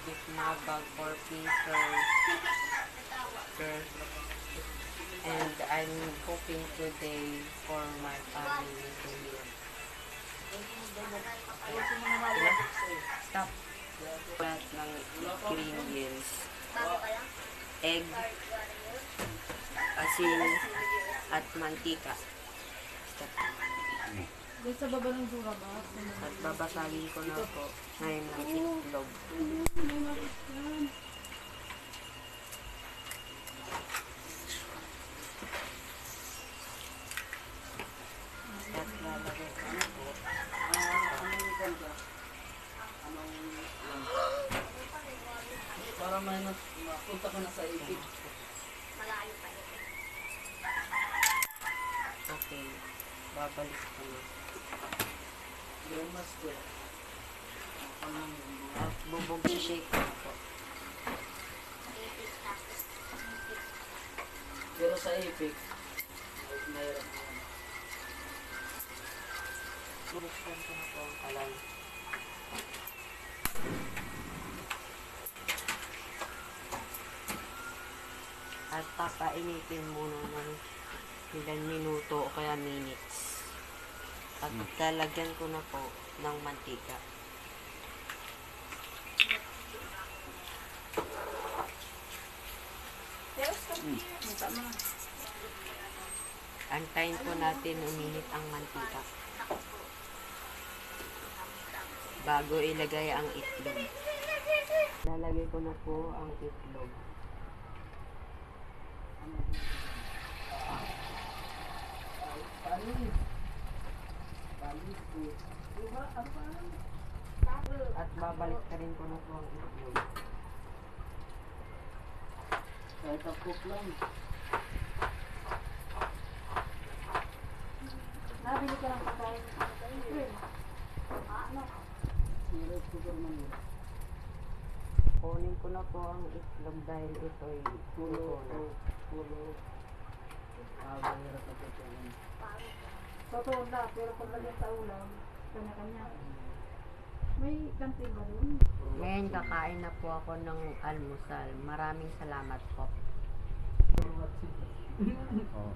beef na bag for pieces. And I'm cooking today for my family to eat. Stop. Plat ng ingredients. Egg, asin, at mantika. Stop. Doon sa baba ng sura ba? At babasagin ko na po ngayon ng itlog. At lalagay ko na po. Para may mapunta ka na sa ibig. Okay. Babalik ko na. Yung mas ko. At bubog shake ko na po. Pero sa ibig, mayroon na yan. Bubuksan ko na po ang kalan. At papainitin muna ng ilang minuto o kaya minutes. At lalagyan ko na po ng mantika. Antayin po natin uminit ang mantika bago ilagay ang itlog. Lalagay ko na po ang itlog. At babalik ka rin ko na po ang itlog. Kahit apok lang. Nabili ka lang pagkain. Meron ko naman yun. Kunin ko na po ang itlog dahil ito'y pulo na. Pulo. Mahirap ako ito. Totoo na, pero pag lagyan sa ulam, kanya-kanya. May kantin ba doon? Ngayon kakain na po ako ng almusal. Maraming salamat po. Oh.